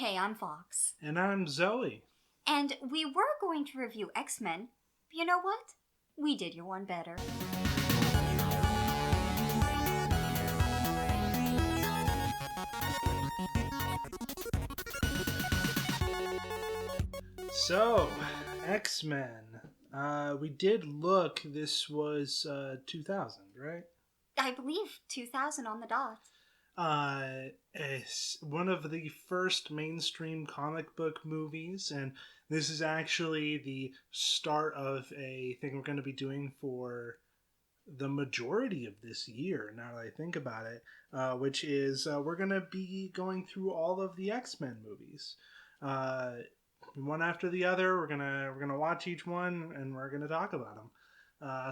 Hey, I'm Fox. And I'm Zoe. And we were going to review X-Men, but you know what? We did your one better. So, X-Men. We did look, this was 2000, right? I believe 2000 on the dot. It's one of the first mainstream comic book movies, and this is actually the start of a thing we're going to be doing for the majority of this year, now that I think about it, which is we're going to be going through all of the X-Men movies. One after the other, we're gonna watch each one, and we're gonna talk about them.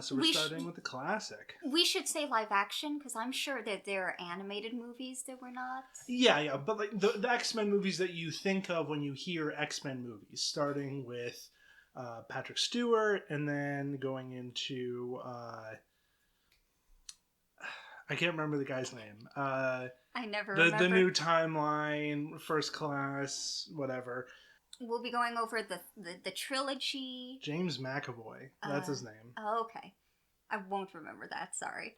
So we're starting with the classic. We should say live action, because I'm sure that there are animated movies that were not. Yeah, but like the X-Men movies that you think of when you hear X-Men movies, starting with Patrick Stewart, and then going into I can't remember the guy's name. I never remember. The new timeline, First Class, whatever. We'll be going over the trilogy. James McAvoy, that's his name. Oh, okay. I won't remember that, sorry.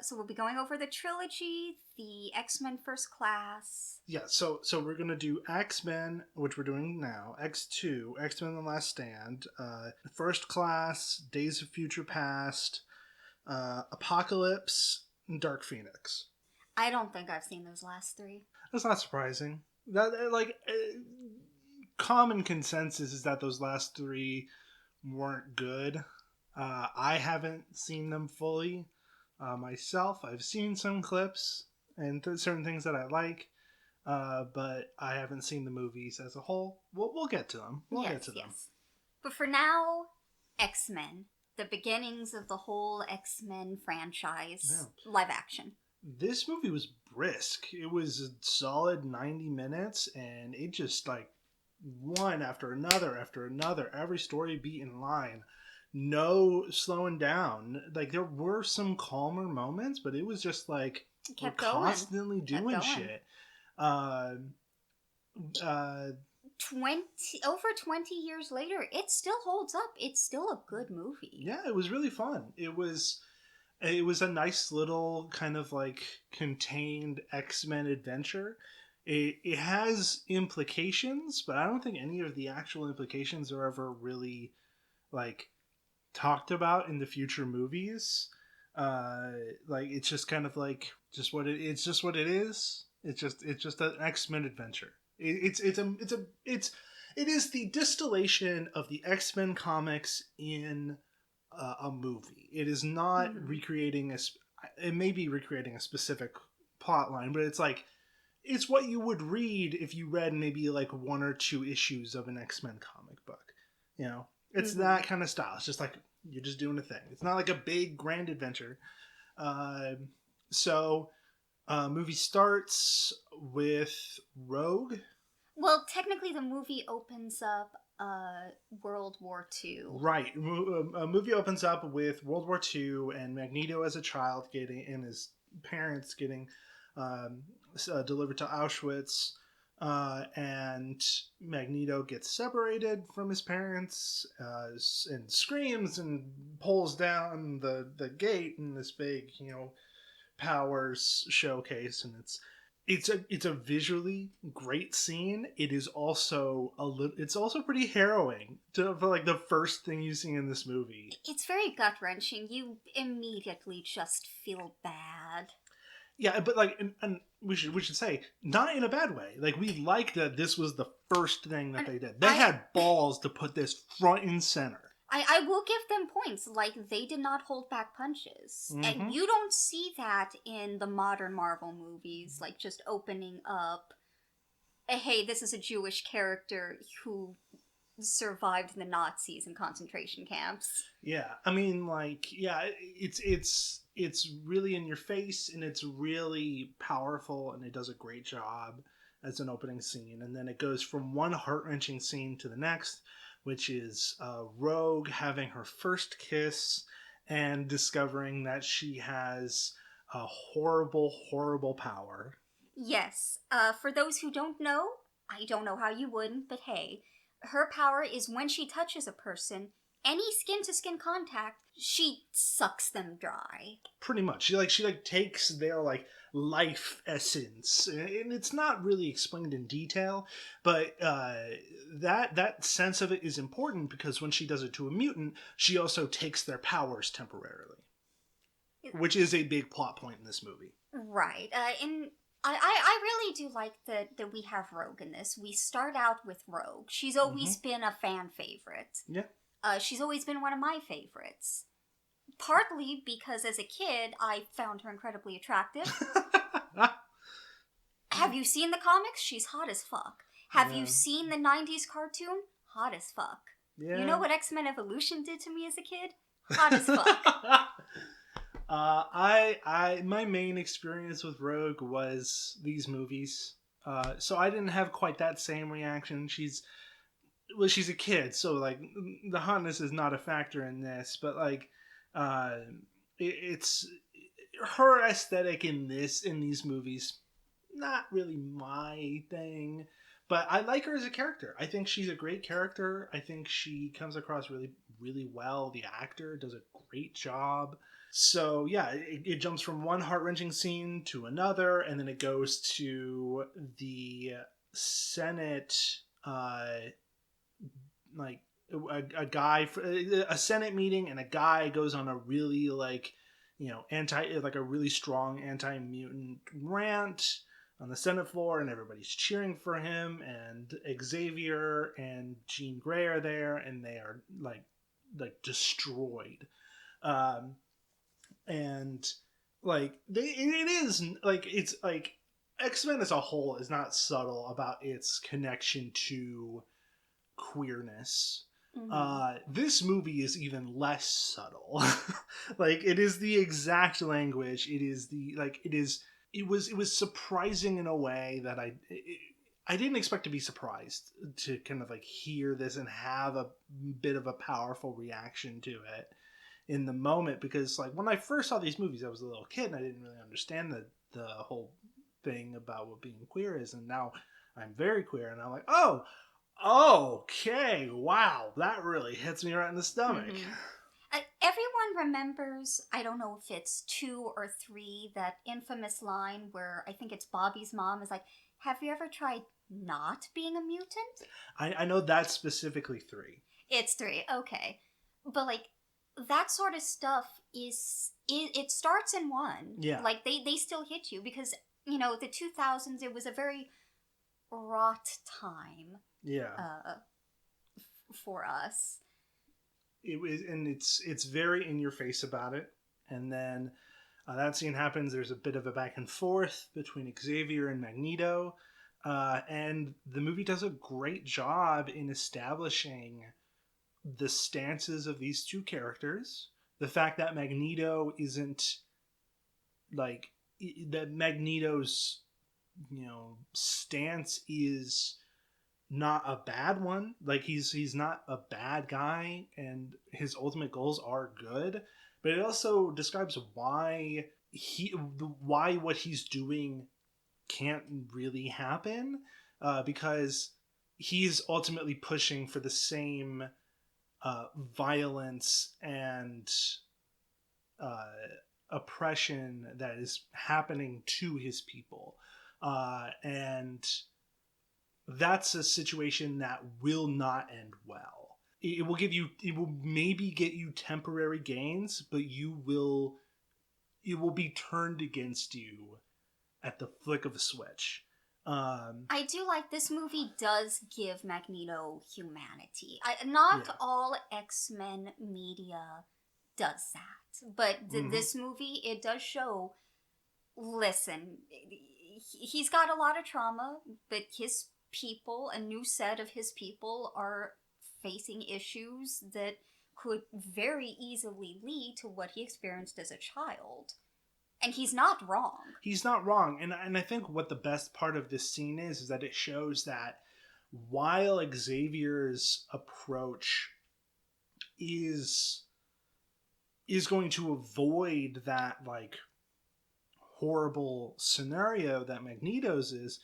So we'll be going over the trilogy, the X-Men First Class. Yeah, so we're going to do X-Men, which we're doing now, X2, X-Men The Last Stand, First Class, Days of Future Past, Apocalypse, and Dark Phoenix. I don't think I've seen those last three. That's not surprising. Common consensus is that those last three weren't good. I haven't seen them fully myself. I've seen some clips and certain things that I like, but I haven't seen the movies as a whole. We'll get to them. We'll get to them. But for now, X-Men, the beginnings of the whole X-Men franchise, live action. This movie was brisk. It was a solid 90 minutes, and it just one after another, every story beat in line, no slowing down. There were some calmer moments, but it was just constantly doing shit. Over 20 years later, it still holds up. It's still a good movie. Yeah, it was really fun. It was a nice little kind of contained X-Men adventure. It has implications, but I don't think any of the actual implications are ever really talked about in the future movies. It's just kind of just what it. It's just what it is. It's just an X-Men adventure. It is the distillation of the X-Men comics in a movie. It is not recreating it may be recreating a specific plot line, but it's what you would read if you read maybe one or two issues of an X-Men comic book. It's that kind of style. It's just you're just doing a thing. It's not a big grand adventure. Movie starts with Rogue. Well, technically the movie opens up World War II. Right. A movie opens up with World War II and Magneto as a child and his parents getting delivered to Auschwitz, and Magneto gets separated from his parents and screams and pulls down the gate in this big powers showcase, and it's a visually great scene. It is also it's also pretty harrowing for the first thing you see in this movie. It's very gut-wrenching. You immediately just feel bad. Yeah, but and we should say, not in a bad way. We like that this was the first thing that they did. They had balls to put this front and center. I will give them points. They did not hold back punches. And you don't see that in the modern Marvel movies, just opening up, hey, this is a Jewish character who survived the Nazis in concentration camps. Yeah, I mean, it's really in your face, and it's really powerful, and it does a great job as an opening scene. And then it goes from one heart-wrenching scene to the next, which is Rogue having her first kiss and discovering that she has a horrible, horrible power. Yes. For those who don't know, I don't know how you wouldn't, but hey, her power is when she touches a person, any skin-to-skin contact, she sucks them dry. Pretty much. She takes their life essence, and it's not really explained in detail, but that sense of it is important because when she does it to a mutant, she also takes their powers temporarily, which is a big plot point in this movie. Right. And I really do like that we have Rogue in this. We start out with Rogue. She's always been a fan favorite. Yeah. She's always been one of my favorites. Partly because as a kid, I found her incredibly attractive. Have you seen the comics? She's hot as fuck. Have you seen the 90s cartoon? Hot as fuck. Yeah. You know what X-Men Evolution did to me as a kid? Hot as fuck. My main experience with Rogue was these movies. So I didn't have quite that same reaction. She's a kid, so the hotness is not a factor in this, but it's her aesthetic in these movies, not really my thing. But I like her as a character. I think she's a great character. I think she comes across really, really well. The actor does a great job. So yeah, it jumps from one heart-wrenching scene to another, and then it goes to the Senate, a Senate meeting, and a guy goes on a really a really strong anti-mutant rant on the Senate floor, and everybody's cheering for him, and Xavier and Jean Grey are there, and they are destroyed. And X-Men as a whole is not subtle about its connection to queerness. This movie is even less subtle. It is the exact language. It was surprising in a way that I didn't expect to be surprised to kind of hear this and have a bit of a powerful reaction to it in the moment, because when I first saw these movies, I was a little kid and I didn't really understand the whole thing about what being queer is, and now I'm very queer and I'm like, oh, okay, wow, that really hits me right in the stomach. Everyone remembers, I don't know if it's 2 or 3, that infamous line where I think it's Bobby's mom is like, have you ever tried not being a mutant? I know that's specifically 3. It's 3, okay. But that sort of stuff it starts in 1. Yeah. They still hit you because, the 2000s, it was a very wrought time. Yeah. For us. It was, and it's very in your face about it. And then that scene happens. There's a bit of a back and forth between Xavier and Magneto. And the movie does a great job in establishing the stances of these two characters. The fact that Magneto isn't that Magneto's stance is not a bad one. He's not a bad guy, and his ultimate goals are good. But it also describes why what he's doing can't really happen, because he's ultimately pushing for the same violence and oppression that is happening to his people, and that's a situation that will not end well. It will maybe get you temporary gains, but it will be turned against you at the flick of a switch. I do like this movie does give Magneto humanity. Not all X-Men media does that, but this movie, it does show, listen, he's got a lot of trauma, but his people, a new set of his people, are facing issues that could very easily lead to what he experienced as a child. And he's not wrong. He's not wrong. And I think what the best part of this scene is that it shows that while Xavier's approach is going to avoid that horrible scenario that Magneto's is,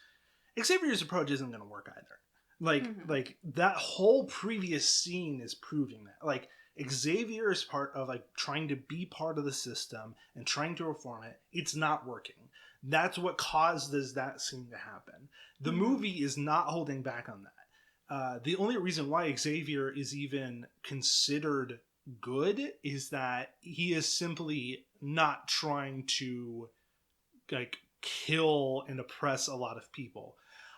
Xavier's approach isn't going to work either. Mm-hmm. Like that whole previous scene is proving that. Like Xavier is part of like trying to be part of the system and trying to reform it. It's not working. That's what causes that scene to happen. The movie is not holding back on that. The only reason why Xavier is even considered good is that he is simply not trying to like kill and oppress a lot of people.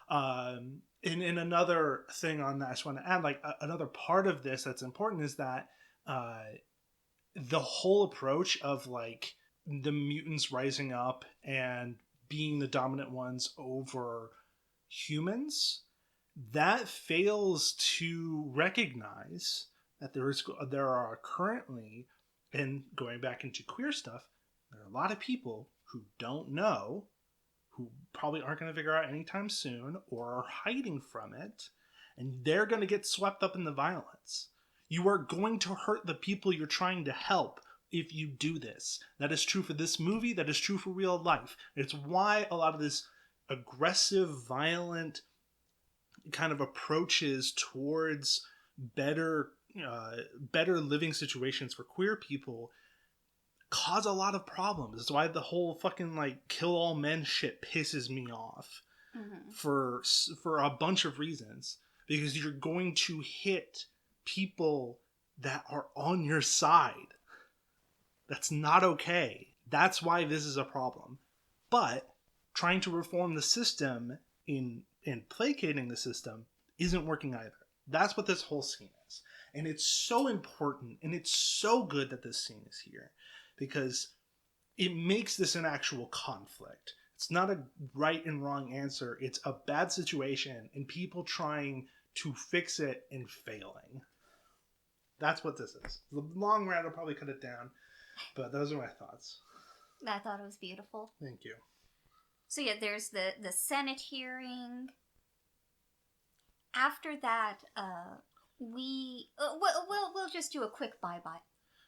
And another thing on that, I just want to add, like another part of this that's important is that the whole approach of like the mutants rising up and being the dominant ones over humans, that fails to recognize that there are currently, and going back into queer stuff, there are a lot of people who don't know, who probably aren't going to figure out anytime soon, or are hiding from it, and they're going to get swept up in the violence. You are going to hurt the people you're trying to help if you do this. That is true for this movie. That is true for real life. It's why a lot of this aggressive, violent kind of approaches towards better living situations for queer people cause a lot of problems. That's why the whole fucking like kill all men shit pisses me off for a bunch of reasons, because you're going to hit people that are on your side. That's not okay. That's why this is a problem. But trying to reform the system in placating the system isn't working either. That's what this whole scene is. And it's so important, and it's so good that this scene is here, because it makes this an actual conflict. It's not a right and wrong answer. It's a bad situation and people trying to fix it and failing. That's what this is. The long rant, I'll probably cut it down, but those are my thoughts. I thought it was beautiful. Thank you. So yeah, there's the Senate hearing. After that, we'll just do a quick bye-bye.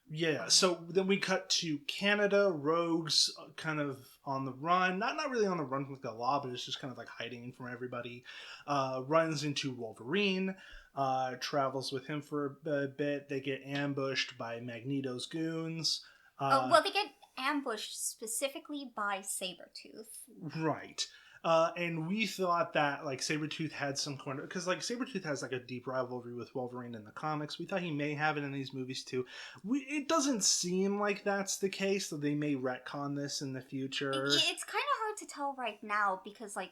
Yeah, so then we cut to Canada. Rogue's kind of on the run. Not really on the run from the law, but it's just kind of like hiding from everybody. Runs into Wolverine. Travels with him for a bit. They get ambushed by Magneto's goons. They get ambushed specifically by Sabretooth. Right. And we thought that like Sabretooth had some kind of, because like Sabretooth has like a deep rivalry with Wolverine in the comics. We thought he may have it in these movies too. It doesn't seem like that's the case, so they may retcon this in the future. It's kind of hard to tell right now because like,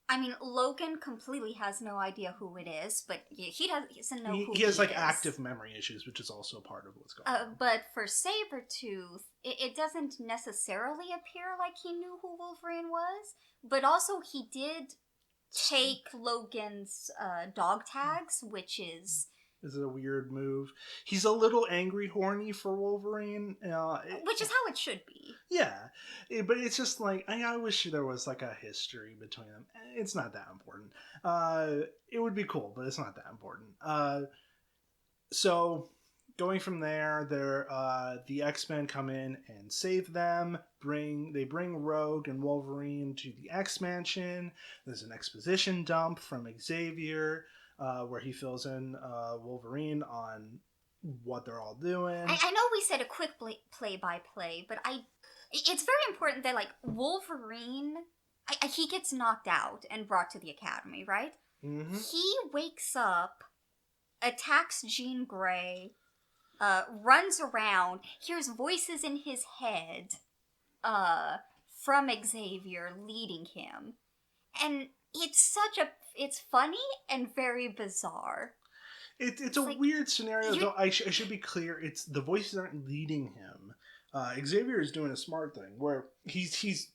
I mean, Logan completely has no idea who it is, but he doesn't know who he has like is. Active memory issues, which is also part of what's going on. But for Sabretooth, it doesn't necessarily appear like he knew who Wolverine was, but also he did take Logan's dog tags, which is... Is it a weird move? He's a little angry horny for Wolverine. Which is how it should be. Yeah. But it's just like, I wish there was like a history between them. It's not that important. It would be cool, but it's not that important. So, going from there, the X-Men come in and save them. They bring Rogue and Wolverine to the X-Mansion. There's an exposition dump from Xavier, where he fills in Wolverine on what they're all doing. I know we said a quick play-by-play, but it's very important that, like, Wolverine, he gets knocked out and brought to the Academy, right? Mm-hmm. He wakes up, attacks Jean Grey, runs around, hears voices in his head from Xavier leading him. And it's funny and very bizarre. It's a like, weird scenario, though I should be clear, it's the voices aren't leading him. Xavier is doing a smart thing, where he's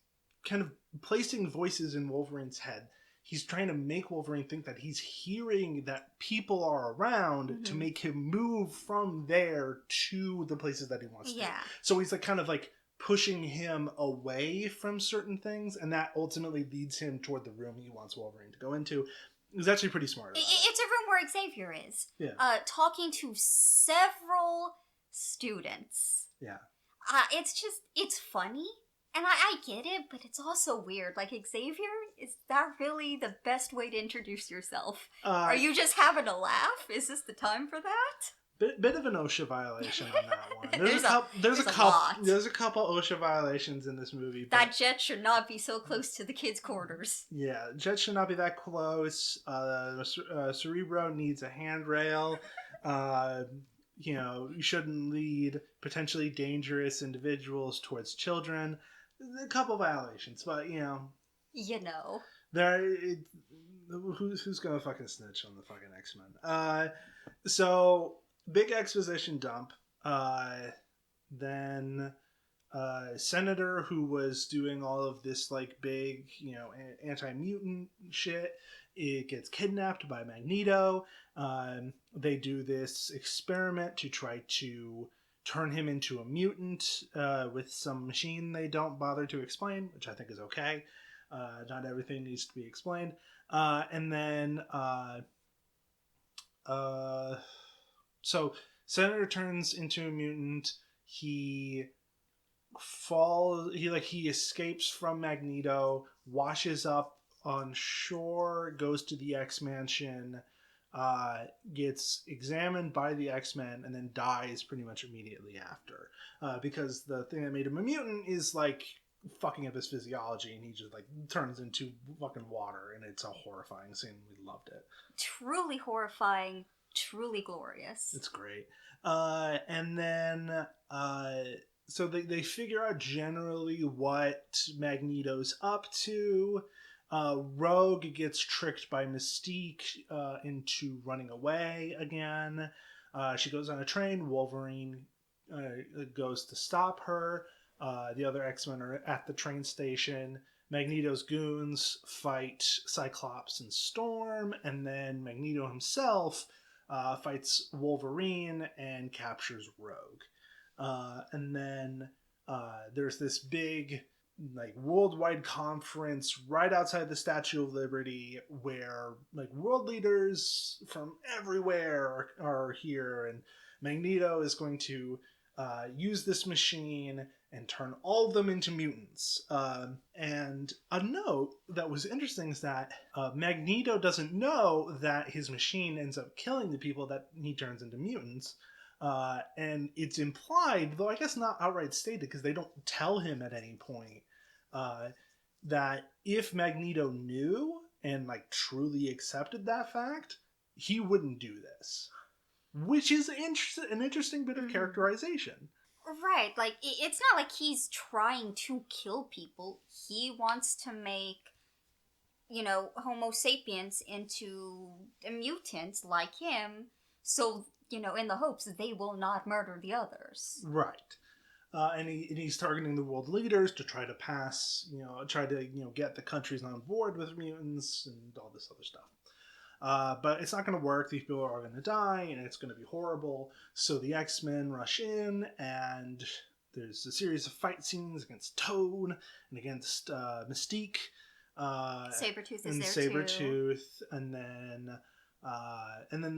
kind of placing voices in Wolverine's head. He's trying to make Wolverine think that he's hearing that people are around to make him move from there to the places that he wants to. So he's like kind of like pushing him away from certain things, and that ultimately leads him toward the room he wants Wolverine to go into. It's actually pretty smart. It's a room where Xavier is. Yeah. Talking to several students. Yeah. It's funny, and I get it, but it's also weird. Like, Xavier is that really the best way to introduce yourself? Uh, Are you just having a laugh? Is this the time for that? Bit of an OSHA violation on that one. There's a lot. There's a couple OSHA violations in this movie. But, that jet should not be so close to the kids' quarters. Yeah, jet should not be that close. Cerebro needs a handrail. You shouldn't lead potentially dangerous individuals towards children. A couple violations, but who's gonna fucking snitch on the fucking X-Men? So big exposition dump. Then Senator, who was doing all of this like big, anti-mutant shit, it gets kidnapped by Magneto. They do this experiment to try to turn him into a mutant with some machine they don't bother to explain, which I think is okay. Not everything needs to be explained. And then so Senator turns into a mutant. He escapes from Magneto, washes up on shore, goes to the X-Mansion, gets examined by the X-Men, and then dies pretty much immediately after. Because the thing that made him a mutant is like fucking up his physiology, and he just like turns into fucking water, and it's a horrifying scene. We loved it. Truly horrifying, truly glorious. It's great. And then so they figure out generally what Magneto's up to. Rogue gets tricked by Mystique into running away again. She goes on a train. Wolverine goes to stop her. The other X-Men are at the train station. Magneto's goons fight Cyclops and Storm, and then Magneto himself fights Wolverine and captures Rogue. And then there's this big like worldwide conference right outside the Statue of Liberty where like world leaders from everywhere are here, and Magneto is going to use this machine and turn all of them into mutants. And a note that was interesting is that Magneto doesn't know that his machine ends up killing the people that he turns into mutants. And it's implied, though I guess not outright stated, because they don't tell him at any point, that if Magneto knew and like truly accepted that fact, he wouldn't do this. Which is an interesting bit of characterization. Right, like, it's not like he's trying to kill people. He wants to make, Homo sapiens into a mutant like him, so, in the hopes that they will not murder the others. Right. And he's targeting the world leaders to try to pass, get the countries on board with mutants and all this other stuff. But it's not going to work. These people are going to die, and it's going to be horrible. So the X-Men rush in, and there's a series of fight scenes against Toad and against Mystique. Sabretooth and is there Sabretooth, too. And then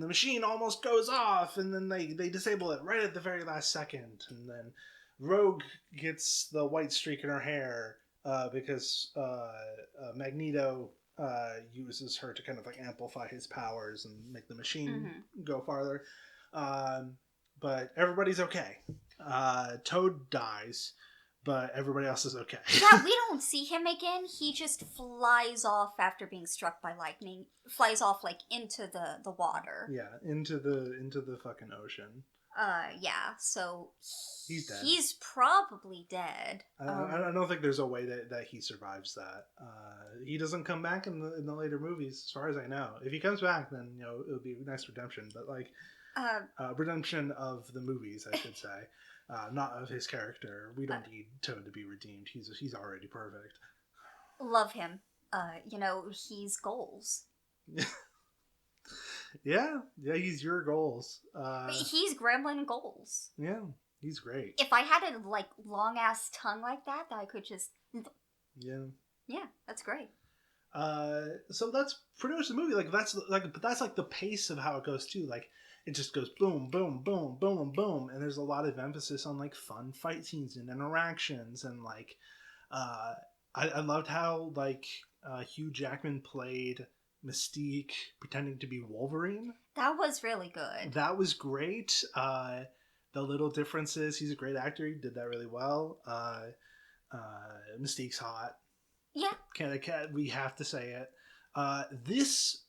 the machine almost goes off, and then they disable it right at the very last second. And then Rogue gets the white streak in her hair because Magneto uses her to kind of like amplify his powers and make the machine go farther. But everybody's okay. Toad dies, but everybody else is okay. Yeah, we don't see him again. He just flies off after being struck by lightning. Flies off like into the water. Yeah, into the fucking ocean. Yeah, so he's dead. He's probably dead. I don't think there's a way that he survives that. He doesn't come back in the later movies, as far as I know. If he comes back, then it would be a nice redemption. But like redemption of the movies, I should say, not of his character. We don't need Toad to be redeemed. He's already perfect. Love him. He's goals. Yeah, he's your goals. He's Gremlin goals. Yeah, he's great. If I had a like long ass tongue like that I could just. Yeah, that's great. So that's pretty much the movie. Like that's like the pace of how it goes too. Like it just goes boom, boom, boom, boom, boom, and there's a lot of emphasis on like fun fight scenes and interactions, and like I loved how like Hugh Jackman played Mystique pretending to be Wolverine. That was really good. That was great. The little differences. He's a great actor. He did that really well. Mystique's hot. Yeah. We have to say it. This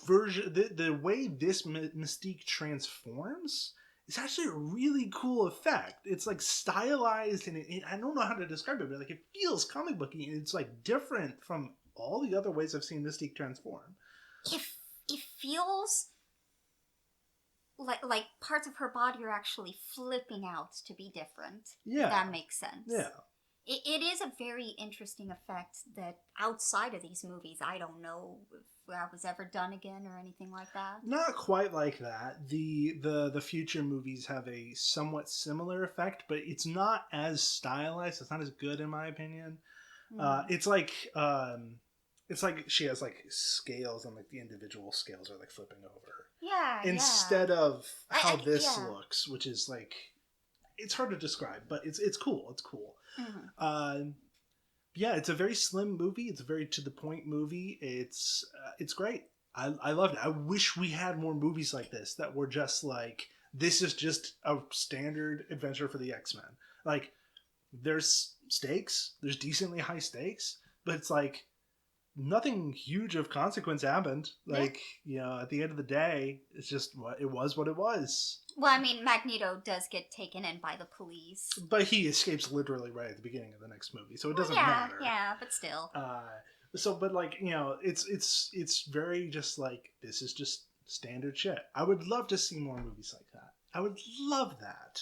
version, the way this Mystique transforms, is actually a really cool effect. It's like stylized, and I don't know how to describe it, but like it feels comic booky, and it's like different from all the other ways I've seen Mystique transform. It feels like parts of her body are actually flipping out to be different. Yeah, that makes sense. Yeah. It is a very interesting effect that outside of these movies, I don't know if that was ever done again or anything like that. Not quite like that. The future movies have a somewhat similar effect, but it's not as stylized. It's not as good in my opinion. It's like she has like scales, and like the individual scales are like flipping over. Yeah. Instead of how this looks, which is like, it's hard to describe, but it's cool. It's cool. Mm-hmm. Yeah, it's a very slim movie. It's a very to the point movie. It's great. I loved it. I wish we had more movies like this that were just like, this is just a standard adventure for the X-Men. Like, there's stakes. There's decently high stakes, but it's like nothing huge of consequence happened. Like, at the end of the day, it's just what it was. Well, I mean, Magneto does get taken in by the police, but he escapes literally right at the beginning of the next movie, so it doesn't matter. Yeah, but still. But like, it's very just like, this is just standard shit. I would love to see more movies like that. I would love that.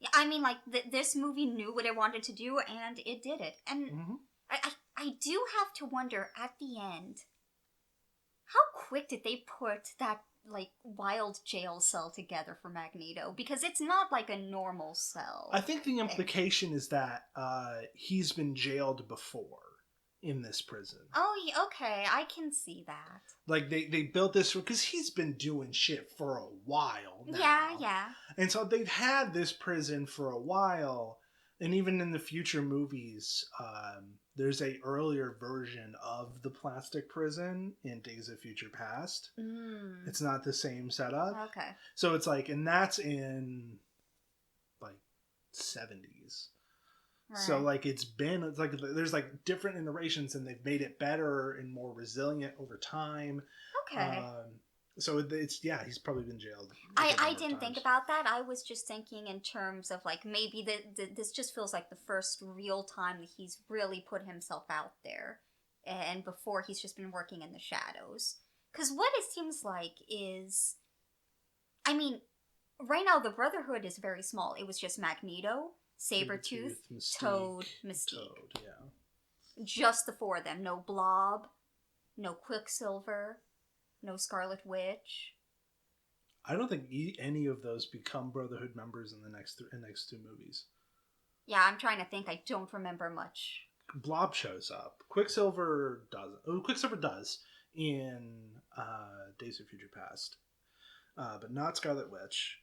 Yeah, I mean, like this movie knew what it wanted to do, and it did it. And I do have to wonder at the end, how quick did they put that like wild jail cell together for Magneto? Because it's not like a normal cell. I think the implication is that he's been jailed before in this prison. Oh, okay, I can see that. Like they built this because he's been doing shit for a while now. Yeah. And so they've had this prison for a while, and even in the future movies, there's a earlier version of the plastic prison in Days of Future Past. It's not the same setup. Okay. So it's like, and that's in like 70s. Right. So like it's like there's like different iterations, and they've made it better and more resilient over time. Okay. So it's he's probably been jailed. I didn't think about that. I was just thinking in terms of like maybe this just feels like the first real time that he's really put himself out there, and before he's just been working in the shadows. Because what it seems like is, I mean, right now the Brotherhood is very small. It was just Magneto, Sabretooth, Toad, Mystique. Just the four of them. No Blob, no Quicksilver, no Scarlet Witch. I don't think any of those become Brotherhood members in the next two movies. Yeah, I'm trying to think. I don't remember much. Blob shows up. Quicksilver doesn't. Oh, Quicksilver does in Days of Future Past, but not Scarlet Witch.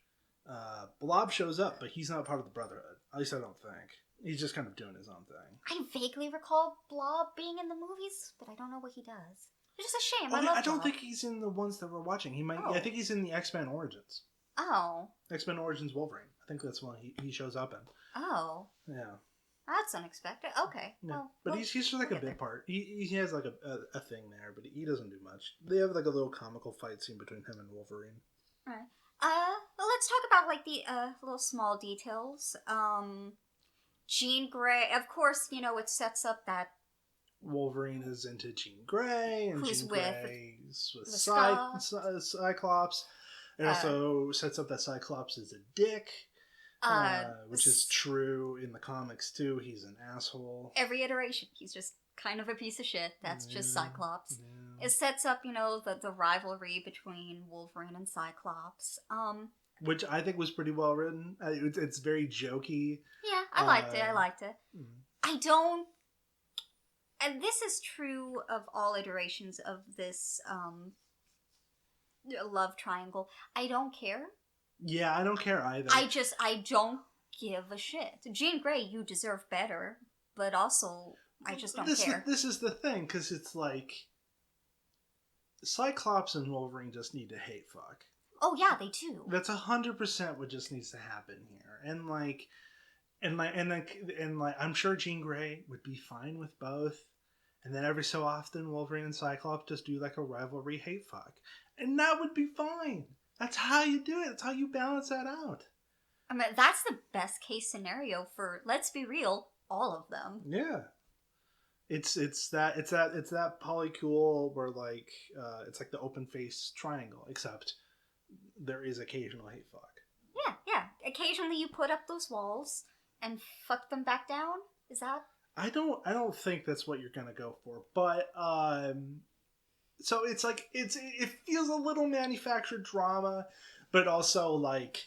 Blob shows up, but he's not part of the Brotherhood. At least I don't think. He's just kind of doing his own thing. I vaguely recall Blob being in the movies, but I don't know what he does. It's just a shame. I don't think he's in the ones that we're watching. He might. Oh. Yeah, I think he's in the X-Men Origins. Oh. X-Men Origins Wolverine. I think that's one he shows up in. Oh. Yeah. That's unexpected. Okay. Yeah. Well, but he's just like a bit part. He has like a thing there, but he doesn't do much. They have like a little comical fight scene between him and Wolverine. All right. Well, let's talk about like the little small details. Jean Grey, of course, it sets up that Wolverine is into Jean Grey, and Who's Jean Grey is with Cyclops. It also sets up that Cyclops is a dick, which is true in the comics too. He's an asshole. Every iteration, he's just kind of a piece of shit. That's just Cyclops. Yeah. It sets up, the rivalry between Wolverine and Cyclops. Which I think was pretty well written. It's very jokey. Yeah, I liked it. I don't... And this is true of all iterations of this love triangle. I don't care. Yeah, I don't care either. I don't give a shit. Jean Grey, you deserve better, but also... I just don't care. This is the thing, because it's like Cyclops and Wolverine just need to hate fuck. Oh yeah, they do. That's 100% what just needs to happen here, and I'm sure Jean Grey would be fine with both. And then every so often, Wolverine and Cyclops just do like a rivalry hate fuck, and that would be fine. That's how you do it. That's how you balance that out. I mean, that's the best case scenario for, let's be real, all of them. Yeah. It's that polycule where like it's like the open face triangle, except there is occasional hate fuck. Yeah. Occasionally you put up those walls and fuck them back down. Is that? I don't think that's what you're gonna go for, but so it's like it feels a little manufactured drama, but also like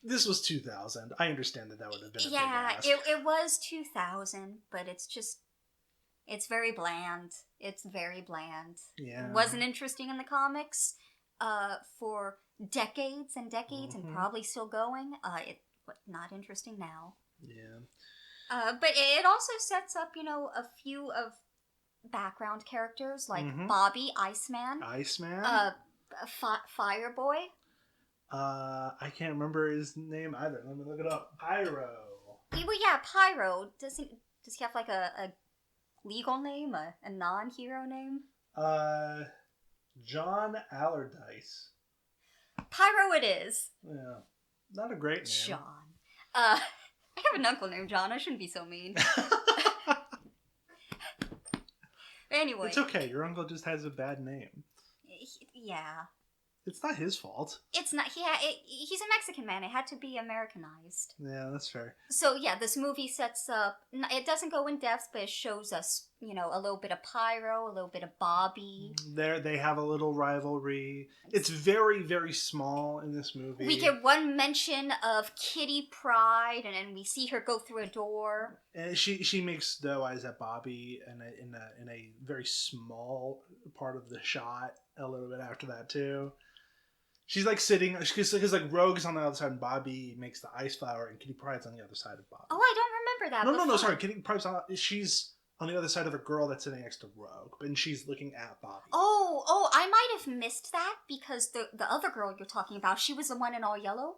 this was 2000. I understand that would have been a big ask. it was 2000, but it's very bland. It's very bland. Yeah, it wasn't interesting in the comics for decades and decades, and probably still going. Not interesting now. Yeah. But it also sets up, a few of background characters like Bobby, Iceman. Fireboy. I can't remember his name either. Let me look it up. Pyro. Well, yeah, Pyro. Does he have like a legal name, a non-hero name? John Allardyce. Pyro it is. Yeah, not a great name. John. I have an uncle named John. I shouldn't be so mean. Anyway. It's okay. Your uncle just has a bad name. Yeah. It's not his fault. It's not. He's a Mexican man. It had to be Americanized. Yeah, that's fair. So yeah, this movie sets up. It doesn't go in depth, but it shows us, a little bit of Pyro, a little bit of Bobby. They have a little rivalry. It's very, very small in this movie. We get one mention of Kitty Pryde, and then we see her go through a door. And she makes doe eyes at Bobby, in a very small part of the shot. A little bit after that too. She's like sitting, because like Rogue's on the other side and Bobby makes the ice flower, and Kitty Pryde's on the other side of Bobby. Oh, I don't remember that. No, sorry. Kitty Pryde's she's on the other side of a girl that's sitting next to Rogue, and she's looking at Bobby. Oh, I might have missed that, because the other girl you're talking about, she was the one in all yellow?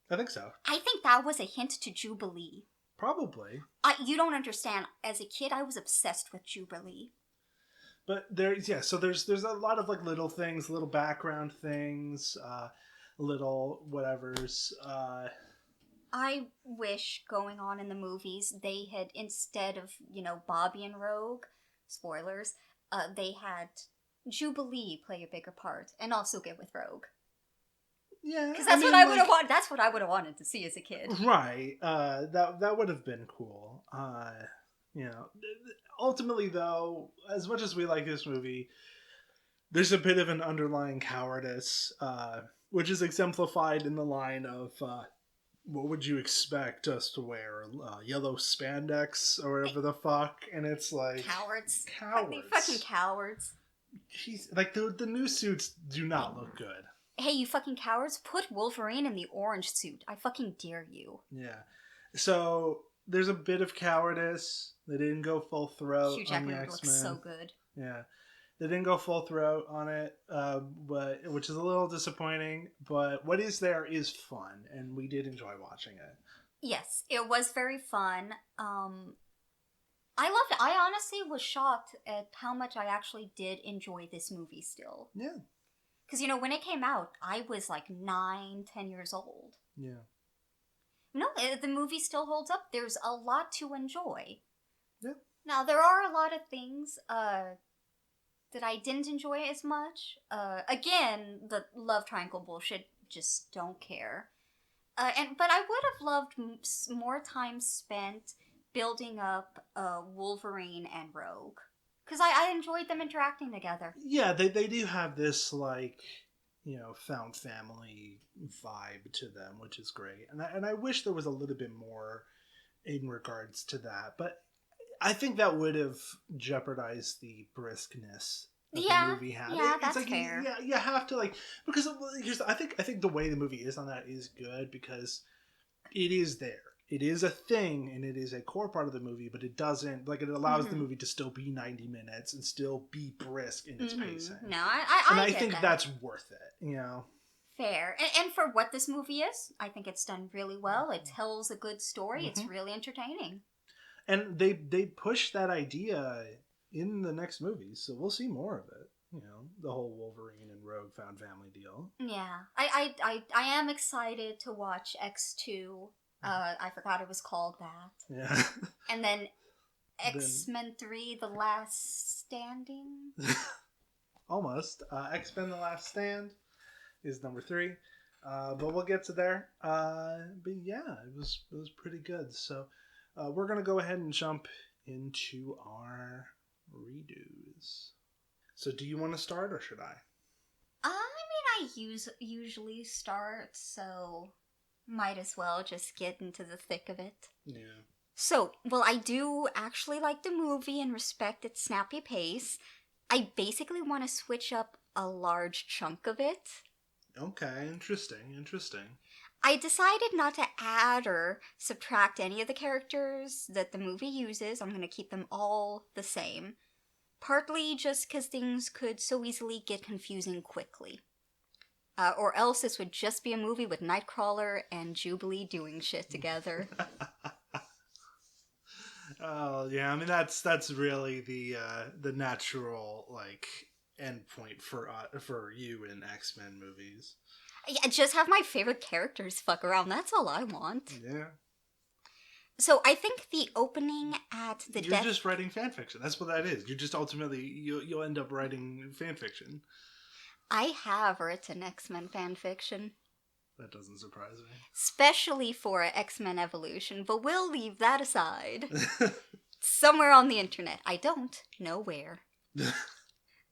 I think so. I think that was a hint to Jubilee. Probably. You don't understand. As a kid, I was obsessed with Jubilee. But there's a lot of like little things, little background things, little whatevers. I wish going on in the movies they had, instead of Bobby and Rogue, spoilers, they had Jubilee play a bigger part and also get with Rogue. Yeah, because that's what I would have wanted. That's what I would have wanted to see as a kid. Right. That would have been cool. Ultimately, though, as much as we like this movie, there's a bit of an underlying cowardice, which is exemplified in the line of, what would you expect us to wear? Yellow spandex or whatever the fuck? And it's like... Cowards. Cowards. They fucking cowards. He's, like, the new suits do not look good. Hey, you fucking cowards, put Wolverine in the orange suit. I fucking dare you. Yeah. So... There's a bit of cowardice. They didn't go full throat Hugh on the Jackman X-Men. looks so good. Yeah. They didn't go full throat on it, which is a little disappointing. But what is there is fun, and we did enjoy watching it. Yes, it was very fun. I loved it. I honestly was shocked at how much I actually did enjoy this movie still. Yeah. Because, when it came out, I was like 9, 10 years old. Yeah. No, the movie still holds up. There's a lot to enjoy. Yeah. Now, there are a lot of things that I didn't enjoy as much. Again, the love triangle bullshit, just don't care. But I would have loved more time spent building up Wolverine and Rogue. Because I enjoyed them interacting together. Yeah, they do have this, like... found family vibe to them, which is great. And I wish there was a little bit more in regards to that. But I think that would have jeopardized the briskness that the movie had. Yeah, that's fair. You have to, because I think the way the movie is on that is good because it is there. it is a thing and it is a core part of the movie, but it doesn't, like, it allows the movie to still be 90 minutes and still be brisk in its pacing. No, I think that. that's worth it, you know? Fair. And for what this movie is, I think it's done really well. It tells a good story. It's really entertaining. And they push that idea in the next movie, so we'll see more of it. You know, the whole Wolverine and Rogue found family deal. Yeah. I am excited to watch X2. I forgot it was called that. Yeah. And then X-Men 3, The Last Standing? Almost. X-Men The Last Stand is number 3. But we'll get to there. But yeah, it was pretty good. So we're going to go ahead and jump into our redos. So do you want to start or should I? I usually start, so might as well just get into the thick of it. Yeah. So, well, I do actually like the movie and respect its snappy pace. I basically want to switch up a large chunk of it. Okay, interesting. I decided not to add or subtract any of the characters that the movie uses. I'm going to keep them all the same. Partly just because things could so easily get confusing quickly. Or else this would just be a movie with Nightcrawler and Jubilee doing shit together. Oh yeah, I mean that's really the natural like endpoint for you in X-Men movies. Yeah, just have my favorite characters fuck around. That's all I want. Yeah. So I think the opening at the You're just writing fan fiction. That's what that is. You're just ultimately you'll end up writing fan fiction. I have written X-Men fan fiction. That doesn't surprise me. Especially for X-Men Evolution, but we'll leave that aside. Somewhere on the internet. I don't know where.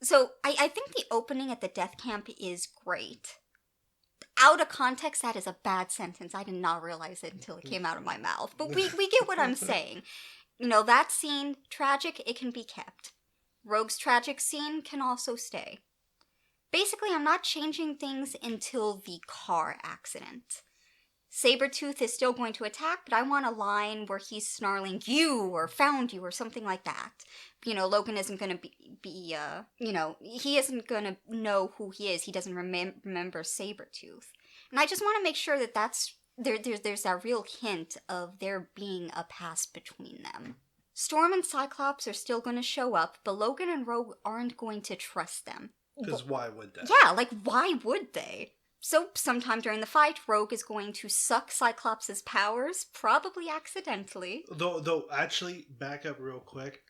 So, I think the opening at the death camp is great. Out of context, that is a bad sentence. I did not realize it until it came out of my mouth. But we get what I'm saying. You know, that scene, tragic, it can be kept. Rogue's tragic scene can also stay. Basically, I'm not changing things until the car accident. Sabretooth is still going to attack, but I want a line where he's snarling, "You," or "found you," or something like that. You know, Logan isn't going to he isn't going to know who he is. He doesn't remember Sabretooth. And I just want to make sure that there's that real hint of there being a past between them. Storm and Cyclops are still going to show up, but Logan and Rogue aren't going to trust them. Because why would they? Yeah, like, why would they? So, sometime during the fight, Rogue is going to suck Cyclops' powers, probably accidentally. Though, actually, back up real quick.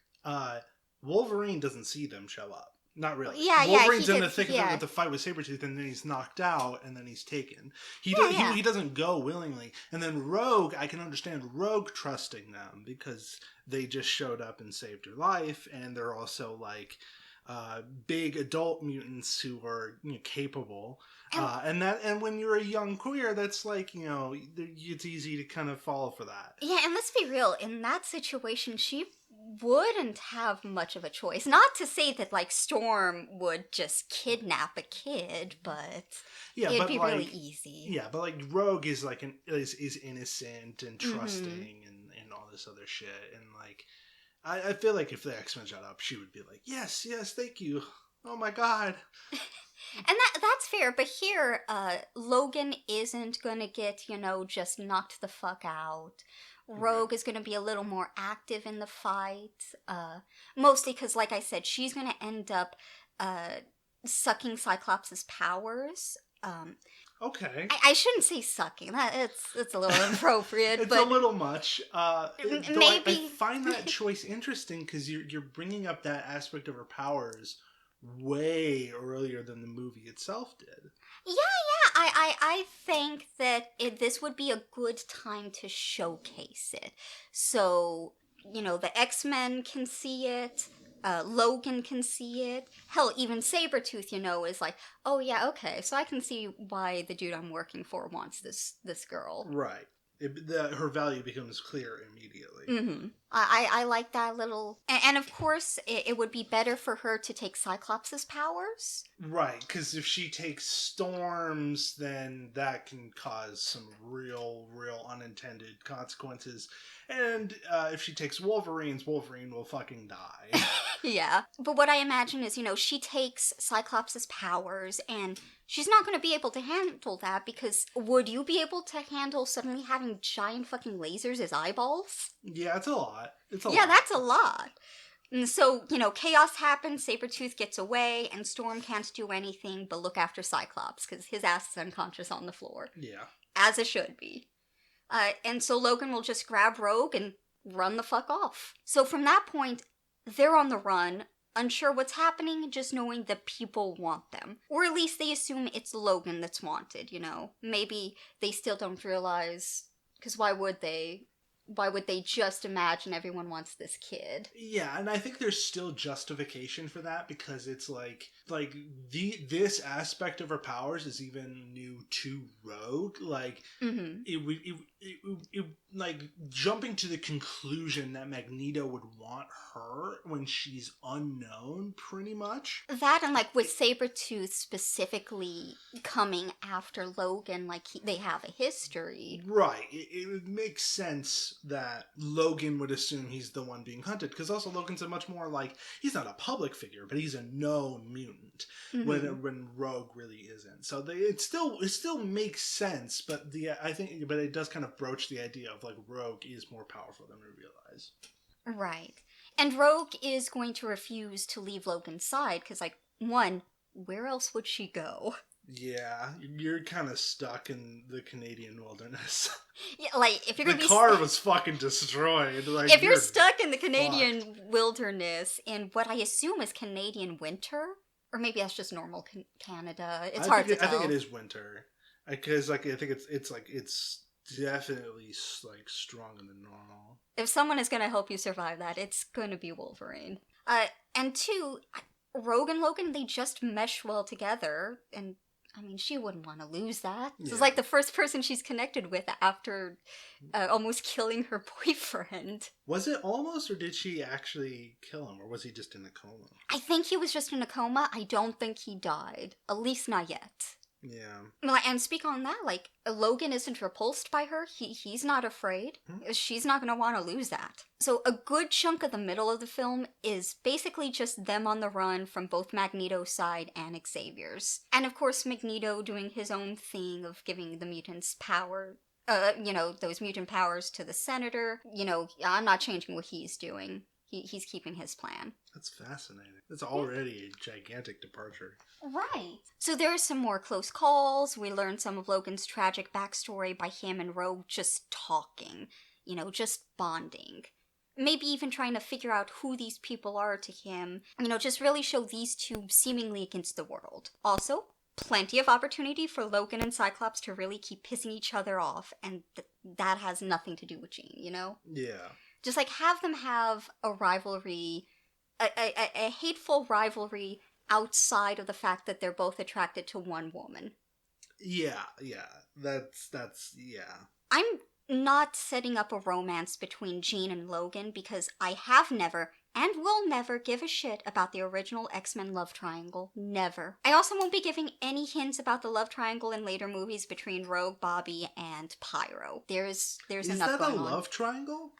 Wolverine doesn't see them show up. Not really. Yeah, Wolverine's in the thick of it with the fight with Sabretooth, and then he's knocked out, and then he's taken. He doesn't go willingly. And then Rogue, I can understand Rogue trusting them, because they just showed up and saved her life, and they're also, like, big adult mutants who are capable. And when you're a young queer, that's like, it's easy to kind of fall for that. Yeah, and let's be real, in that situation, she wouldn't have much of a choice. Not to say that, like, Storm would just kidnap a kid, but it'd be really easy. Yeah, but, like, Rogue is, like, is innocent and trusting and all this other shit, and, like, I feel like if the X-Men showed up, she would be like, yes, thank you. Oh my god. And that's fair, but here, Logan isn't gonna get, just knocked the fuck out. Rogue is gonna be a little more active in the fight. Mostly because, like I said, she's gonna end up sucking Cyclops' powers. Okay. I shouldn't say sucking. It's a little inappropriate. It's but a little much. Maybe I find that choice interesting because you're bringing up that aspect of her powers way earlier than the movie itself did. Yeah. I think that this would be a good time to showcase it. So, the X-Men can see it. Logan can see it. Hell, even Sabretooth, is like, oh yeah, okay, so I can see why the dude I'm working for wants this girl. Right. her value becomes clear immediately. Mm-hmm. I like that little... And of course, it would be better for her to take Cyclops' powers. Right, because if she takes Storm's, then that can cause some real unintended consequences. And if she takes Wolverine will fucking die. Yeah. But what I imagine is, she takes Cyclops' powers, and she's not going to be able to handle that, because would you be able to handle suddenly having giant fucking lasers as eyeballs? Yeah, it's a lot. Yeah, that's a lot. And so, chaos happens, Sabretooth gets away, and Storm can't do anything but look after Cyclops, because his ass is unconscious on the floor. Yeah. As it should be. And so Logan will just grab Rogue and run the fuck off. So from that point, they're on the run, unsure what's happening, just knowing that people want them. Or at least they assume it's Logan that's wanted, Maybe they still don't realize, because why would they? Why would they just imagine everyone wants this kid? Yeah, and I think there's still justification for that, because it's this aspect of her powers is even new to Rogue. It jumping to the conclusion that Magneto would want her when she's unknown, pretty much. That, and with Sabretooth specifically coming after Logan, they have a history. Right. It would make sense that Logan would assume he's the one being hunted, because also Logan's a much more he's not a public figure, but he's a known mutant, when Rogue really isn't. So it still makes sense, but it does kind of broach the idea of Rogue is more powerful than we realize. Right. And Rogue is going to refuse to leave Logan's side, because one, where else would she go? Yeah, you're kind of stuck in the Canadian wilderness. Yeah, if you're gonna the car was fucking destroyed. If you're stuck in the Canadian wilderness in what I assume is Canadian winter, or maybe that's just normal Canada. It's hard to tell. I think it is winter, because I think it's definitely stronger than normal. If someone is gonna help you survive that, it's gonna be Wolverine. And two, Rogue and Logan, they just mesh well together, and she wouldn't want to lose that. This is the first person she's connected with after almost killing her boyfriend. Was it almost, or did she actually kill him, or was he just in a coma? I think he was just in a coma. I don't think he died. At least not yet. Yeah. And speak on that, Logan isn't repulsed by her. He's not afraid. She's not going to want to lose that. So a good chunk of the middle of the film is basically just them on the run from both Magneto's side and Xavier's. And of course, Magneto doing his own thing of giving the mutants power, those mutant powers to the Senator. I'm not changing what he's doing. He's keeping his plan. That's fascinating. That's already a gigantic departure. Right. So there are some more close calls. We learn some of Logan's tragic backstory by him and Rogue just talking. Just bonding. Maybe even trying to figure out who these people are to him. Just really show these two seemingly against the world. Also, plenty of opportunity for Logan and Cyclops to really keep pissing each other off. And that has nothing to do with Jean, Yeah. Just have them have a rivalry, a hateful rivalry outside of the fact that they're both attracted to one woman. Yeah. That's yeah. I'm not setting up a romance between Jean and Logan, because I have never and will never give a shit about the original X-Men love triangle. Never. I also won't be giving any hints about the love triangle in later movies between Rogue, Bobby, and Pyro. There's enough going on. Is that a love triangle?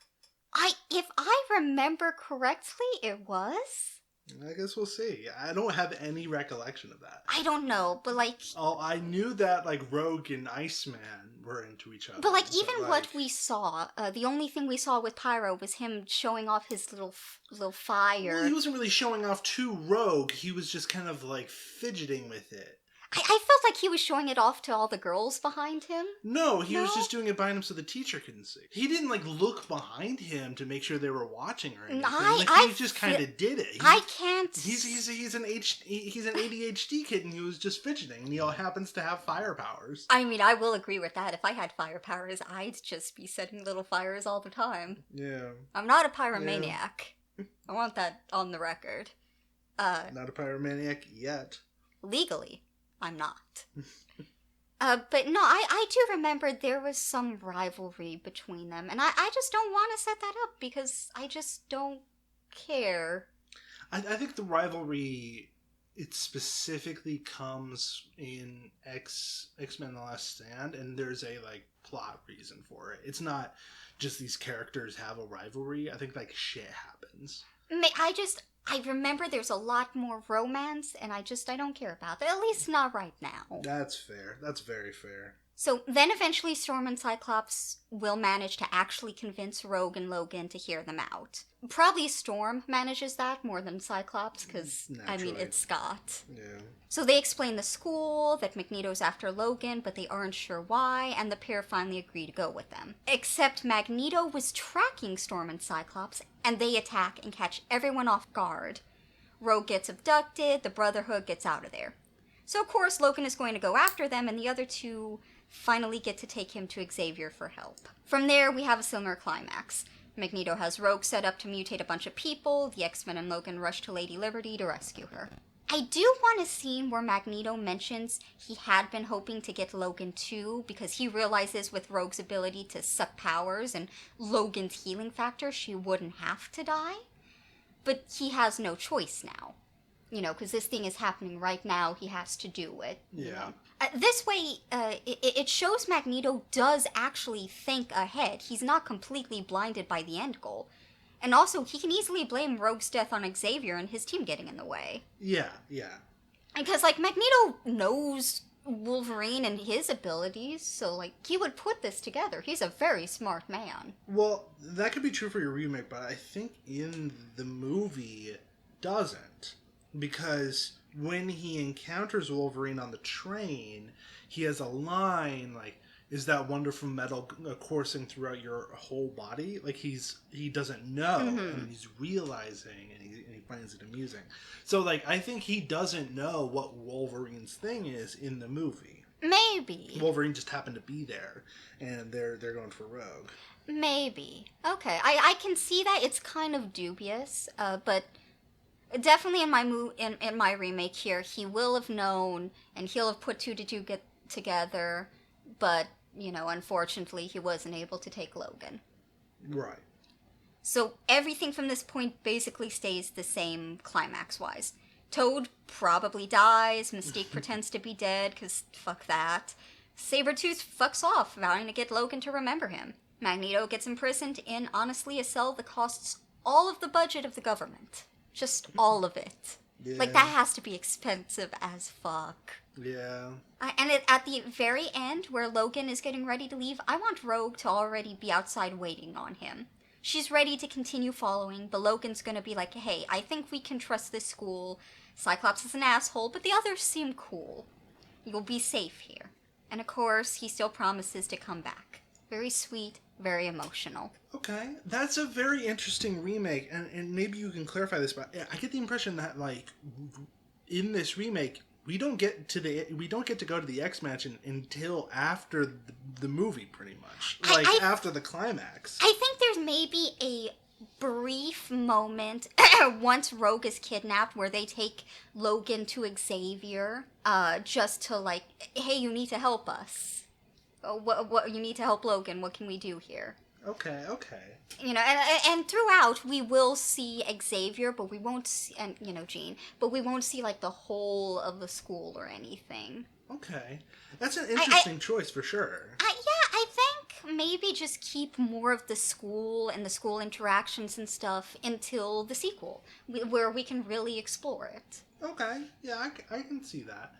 If I remember correctly, it was. I guess we'll see. I don't have any recollection of that. I don't know, but Oh, I knew that Rogue and Iceman were into each other. But even what we saw, the only thing we saw with Pyro was him showing off his little fire. Well, he wasn't really showing off to Rogue. He was just kind of fidgeting with it. I felt like he was showing it off to all the girls behind him. No, he was just doing it behind him so the teacher couldn't see. He didn't look behind him to make sure they were watching or anything. He just kind of did it. I can't. He's an ADHD kid, and he was just fidgeting, and he all happens to have fire powers. I will agree with that. If I had fire powers, I'd just be setting little fires all the time. Yeah. I'm not a pyromaniac. Yeah. I want that on the record. Not a pyromaniac yet. Legally. I'm not. But no, I do remember there was some rivalry between them, and I just don't want to set that up because I just don't care. I think the rivalry, it specifically comes in X-Men: The Last Stand, and there's a like plot reason for it. It's not just these characters have a rivalry. I think like shit happens. I remember there's a lot more romance, and I don't care about that. At least not right now. That's fair. That's very fair. So then eventually Storm and Cyclops will manage to actually convince Rogue and Logan to hear them out. Probably Storm manages that more than Cyclops, because, I mean, it's Scott. Yeah. So they explain the school, that Magneto's after Logan, but they aren't sure why, and the pair finally agree to go with them. Except Magneto was tracking Storm and Cyclops, and they attack and catch everyone off guard. Rogue gets abducted, the Brotherhood gets out of there. So of course Logan is going to go after them, and the other two finally get to take him to Xavier for help. From there, we have a similar climax. Magneto has Rogue set up to mutate a bunch of people, the X-Men and Logan rush to Lady Liberty to rescue her. I do want a scene where Magneto mentions he had been hoping to get Logan too, because he realizes with Rogue's ability to suck powers and Logan's healing factor, she wouldn't have to die. But he has no choice now. You know, because this thing is happening right now, he has to do it. Yeah. You know? This way, it shows Magneto does actually think ahead. He's not completely blinded by the end goal. And also, he can easily blame Rogue's death on Xavier and his team getting in the way. Yeah. Because, like, Magneto knows Wolverine and his abilities, so, like, he would put this together. He's a very smart man. Well, that could be true for your remake, but I think in the movie it doesn't. Because when he encounters Wolverine on the train, he has a line like, "Is that wonderful metal coursing throughout your whole body?" Like he doesn't know, and he's realizing, and he finds it amusing. So like I think he doesn't know what Wolverine's thing is in the movie. Maybe Wolverine just happened to be there, and they're going for Rogue. Maybe. Okay, I can see that. It's kind of dubious, but. Definitely in my remake here, he will have known, and he'll have put two to two together, but, you know, unfortunately, he wasn't able to take Logan. Right. So everything from this point basically stays the same climax-wise. Toad probably dies, Mystique pretends to be dead, because fuck that. Sabretooth fucks off, vowing to get Logan to remember him. Magneto gets imprisoned in, honestly, a cell that costs all of the budget of the government. Just all of it. Yeah. Like, that has to be expensive as fuck. Yeah. And at the very end, where Logan is getting ready to leave, I want Rogue to already be outside waiting on him. She's ready to continue following, but Logan's gonna be like, hey, I think we can trust this school. Cyclops is an asshole, but the others seem cool. You'll be safe here. And of course, he still promises to come back. Very sweet, very emotional. Okay, that's a very interesting remake, and maybe you can clarify this, but I get the impression that, like, in this remake, we don't get to go to the X-Mansion until after the movie, pretty much. Like, after the climax. I think there's maybe a brief moment once Rogue is kidnapped where they take Logan to Xavier, just to, like, hey, you need to help us. What you need to help Logan. What can we do here? Okay. You know, and throughout we will see Xavier, but we won't see, and you know, Jean, but we won't see like the whole of the school or anything. Okay, that's an interesting choice for sure. I think maybe just keep more of the school and the school interactions and stuff until the sequel, where we can really explore it. Okay, yeah, I can see that.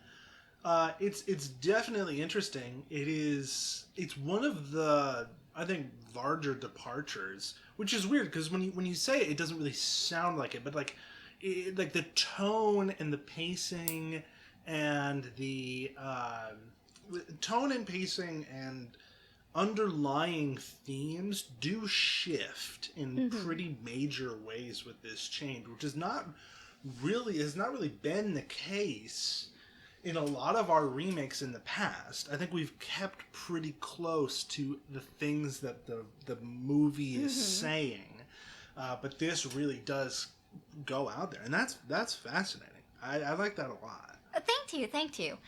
It's definitely interesting. It's one of the, I think, larger departures, which is weird because when you say it, it doesn't really sound like it, but like the tone and the pacing and the tone and pacing and underlying themes do shift in pretty major ways with this change, which has not really been the case in a lot of our remakes in the past. I think we've kept pretty close to the things that the movie is saying, but this really does go out there, and that's fascinating. I like that a lot. Thank you.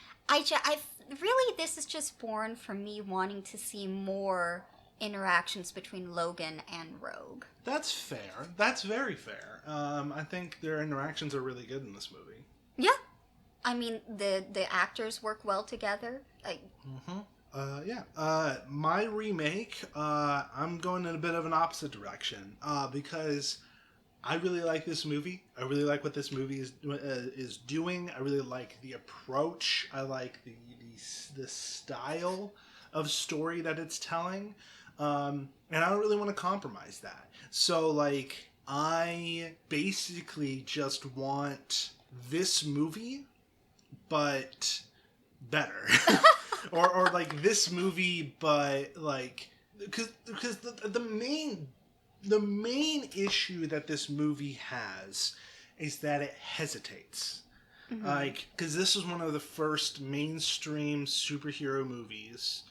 Really, this is just born from me wanting to see more interactions between Logan and Rogue. That's fair. That's very fair. I think their interactions are really good in this movie. Yeah, I mean the actors work well together. My remake, I'm going in a bit of an opposite direction because I really like this movie. I really like what this movie is doing. I really like the approach. I like the style of story that it's telling, and I don't really want to compromise that. So, like, I basically just want this movie, but better. or like this movie, but like because the main issue that this movie has is that it hesitates. Mm-hmm. Like, because this is one of the first mainstream superhero movies,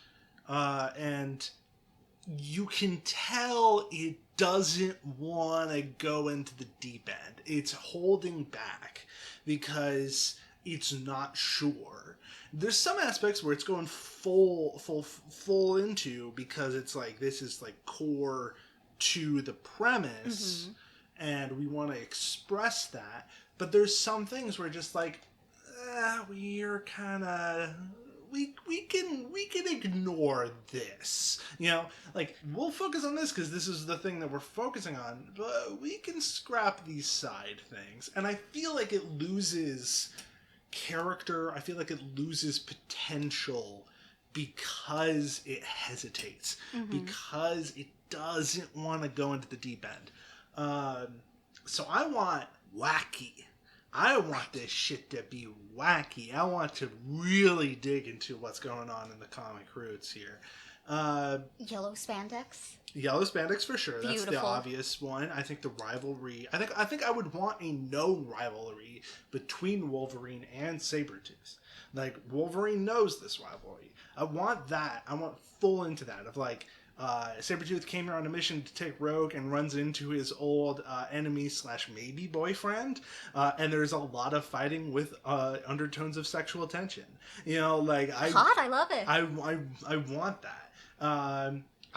and you can tell it doesn't want to go into the deep end. It's holding back because it's not sure. There's some aspects where it's going full into, because it's like, this is like core to the premise, and we want to express that. But there's some things where just like, we're kind of, we can ignore this, you know, like, we'll focus on this because this is the thing that we're focusing on, but we can scrap these side things. And I feel like it loses character. I feel like it loses potential because it hesitates, because it doesn't want to go into the deep end. So I want wacky. I want this shit to be wacky. I want to really dig into what's going on in the comic roots here. Yellow spandex. Yellow spandex for sure. Beautiful. That's the obvious one. I think the rivalry. I think I would want a known rivalry between Wolverine and Sabretooth. Like, Wolverine knows this rivalry. I want that. I want full into that of like, Sabretooth came here on a mission to take Rogue and runs into his old enemy / maybe boyfriend, and there's a lot of fighting with undertones of sexual tension. You know, like, hot. I love it. I want that.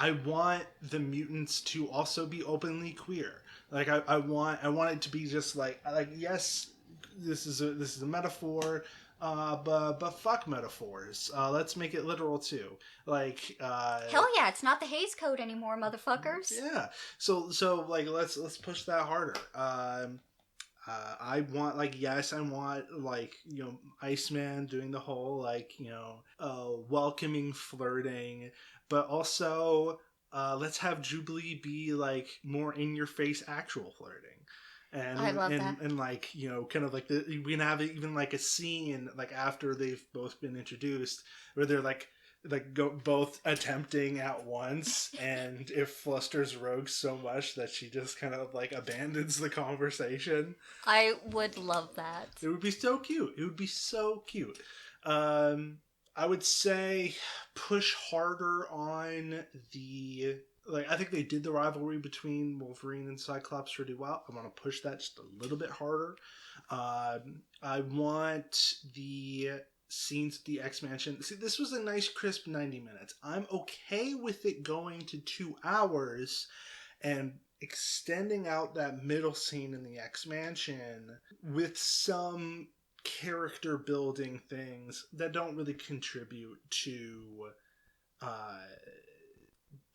I want the mutants to also be openly queer. Like, I want it to be just like yes, this is a metaphor. But fuck metaphors. Let's make it literal too. Like, hell yeah, it's not the Hays Code anymore, motherfuckers. Yeah. So like, let's push that harder. I want, like, yes, I want, like, you know, Iceman doing the whole, like, you know, welcoming flirting, but also let's have Jubilee be like more in your face actual flirting. And I love that. And like, you know, kind of like we can have even like a scene like after they've both been introduced where they're like both attempting at once, and it flusters Rogue so much that she just kind of like abandons the conversation. I would love that. It would be so cute. It would be so cute. I would say push harder on the... Like, I think they did the rivalry between Wolverine and Cyclops pretty well. I want to push that just a little bit harder. I want the scenes at the X-Mansion. See, this was a nice crisp 90 minutes. I'm okay with it going to 2 hours and extending out that middle scene in the X-Mansion with some character building things that don't really contribute to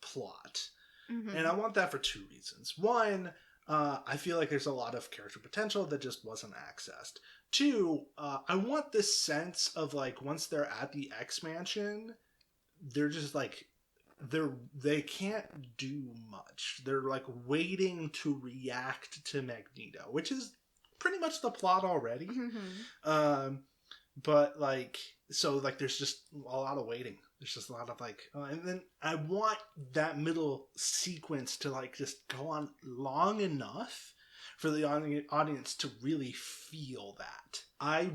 plot. And I want that for 2 reasons. One, I feel like there's a lot of character potential that just wasn't accessed. 2, I want this sense of like, once they're at the X-Mansion, they're just like, they can't do much. They're like waiting to react to Magneto, which is pretty much the plot already. But like, so like, there's just a lot of waiting. There's just a lot of like, and then I want that middle sequence to like just go on long enough for the audience to really feel that. I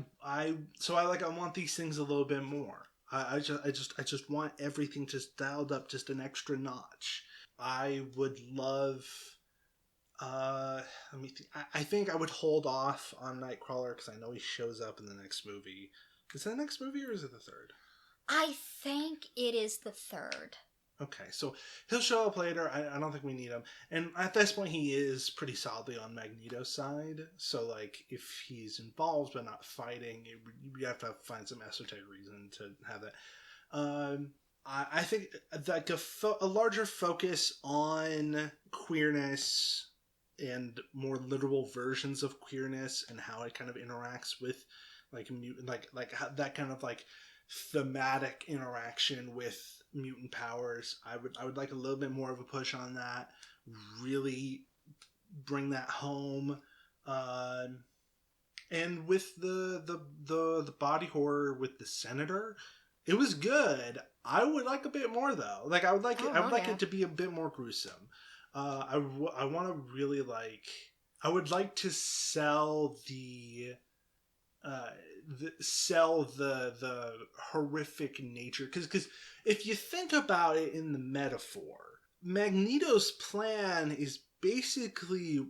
want these things a little bit more. I just want everything just dialed up just an extra notch. I would love Let me think. I think I would hold off on Nightcrawler because I know he shows up in the next movie. Is it the next movie or is it the third? I think it is the third. Okay, so he'll show up later. I don't think we need him. And at this point, he is pretty solidly on Magneto's side. So, like, if he's involved but not fighting, you have to find some esoteric reason to have that. I think like a larger focus on queerness and more literal versions of queerness and how it kind of interacts with like mutant, like how, that kind of like thematic interaction with mutant powers. I would like a little bit more of a push on that. Really bring that home. And with the body horror with the senator, it was good. I would like a bit more though. Like I would like it. I would like it to be a bit more gruesome. I want to really like. I would like to sell the horrific nature because if you think about it in the metaphor, Magneto's plan is basically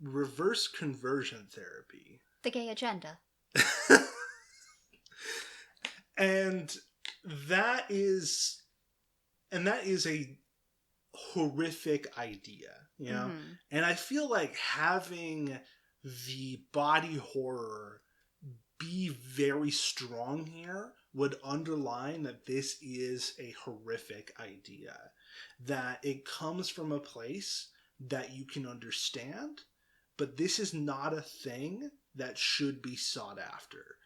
reverse conversion therapy. The gay agenda. and that is a horrific idea, you know? Mm-hmm. And I feel like having the body horror be very strong here would underline that this is a horrific idea, that it comes from a place that you can understand, but this is not a thing that should be sought after.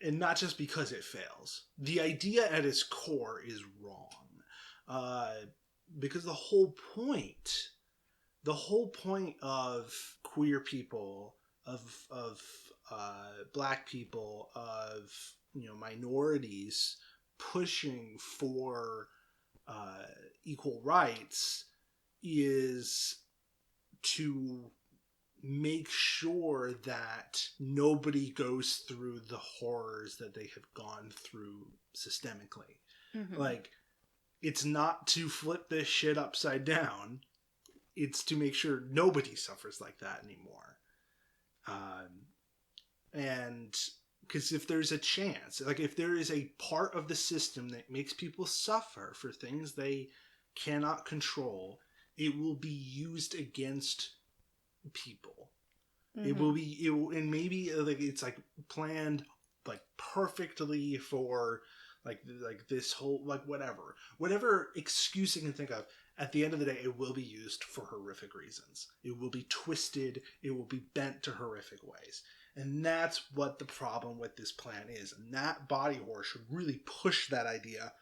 And not just because it fails. The idea at its core is wrong. Because the whole point of queer people, of black people, of minorities pushing for equal rights is to make sure that nobody goes through the horrors that they have gone through systemically. Mm-hmm. Like, it's not to flip this shit upside down. It's to make sure nobody suffers like that anymore. And because if there's a chance, like if there is a part of the system that makes people suffer for things they cannot control, it will be used against people. Mm-hmm. And maybe like it's like planned like perfectly for like this whole like whatever excuse you can think of. At the end of the day, it will be used for horrific reasons. It will be twisted. It will be bent to horrific ways. And that's what the problem with this plan is. And that body horror should really push that idea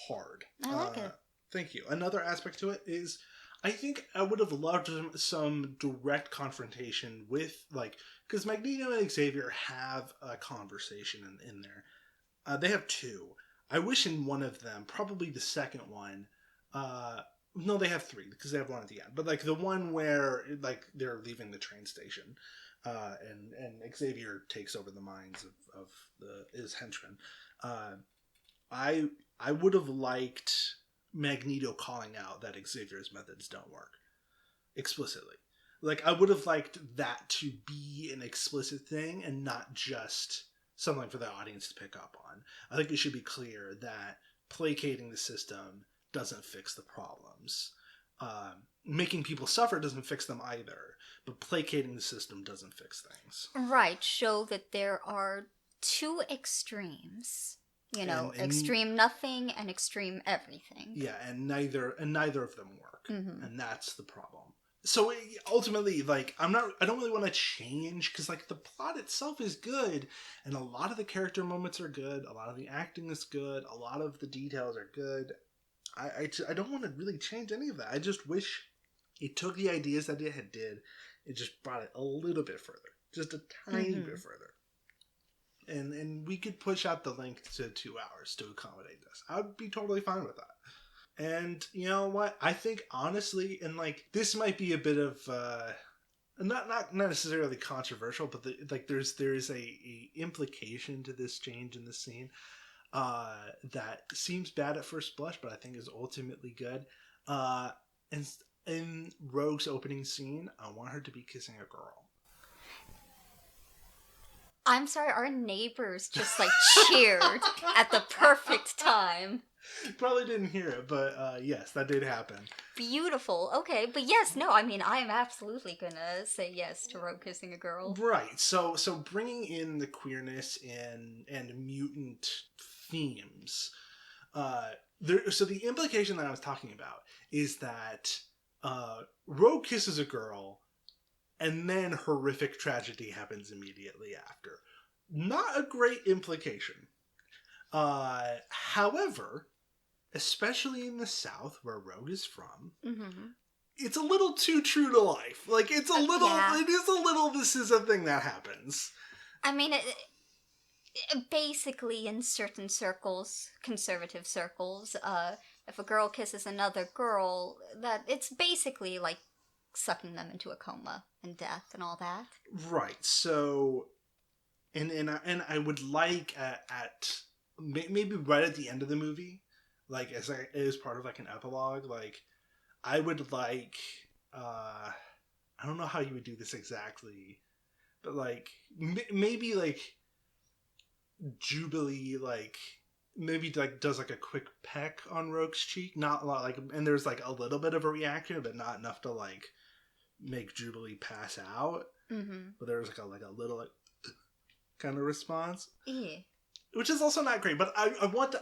hard. I like it. Thank you. Another aspect to it is I think I would have loved some direct confrontation with, like, because Magneto and Xavier have a conversation in there. They have two. I wish in one of them, probably the second one, no, they have three because they have one at the end. But like the one where like they're leaving the train station, and Xavier takes over the minds of his henchmen. I would have liked Magneto calling out that Xavier's methods don't work explicitly. Like I would have liked that to be an explicit thing and not just something for the audience to pick up on. I think it should be clear that placating the system doesn't fix the problems. Making people suffer doesn't fix them either, but placating the system doesn't fix things. Right, show that there are two extremes. And extreme nothing and extreme everything. Yeah, and neither of them work. Mm-hmm. And that's the problem. So ultimately, like, I don't really want to change because, like, the plot itself is good, and a lot of the character moments are good, a lot of the acting is good, a lot of the details are good. I don't want to really change any of that. I just wish it took the ideas that it did, it just brought it a little bit further, just a tiny bit further. And we could push out the length to 2 hours to accommodate this. I would be totally fine with that. And you know what? I think honestly, and like this might be a bit of not necessarily controversial, but there's a implication to this change in the scene that seems bad at first blush, but I think is ultimately good. And in Rogue's opening scene, I want her to be kissing a girl. I'm sorry, our neighbors just like cheered at the perfect time. Probably didn't hear it, but yes, that did happen. Beautiful. Okay, but yes, no, I mean, I am absolutely gonna say yes to Rogue kissing a girl. Right. So bringing in the queerness and mutant themes. So the implication that I was talking about is that Rogue kisses a girl, and then horrific tragedy happens immediately after. Not a great implication. However, especially in the South, where Rogue is from, it's a little too true to life. Like, it's a little, it is a little, this is a thing that happens. I mean, basically in certain circles, conservative circles, if a girl kisses another girl, that it's basically like sucking them into a coma and death and all that. Right. So, and I would like at maybe right at the end of the movie, like as part of like an epilogue, like I would like I don't know how you would do this exactly, but like maybe like Jubilee like maybe like does like a quick peck on Rogue's cheek, not a lot, like, and there's like a little bit of a reaction, but not enough to like make Jubilee pass out. But there was like a little like kind of response. Yeah. Which is also not great, but I want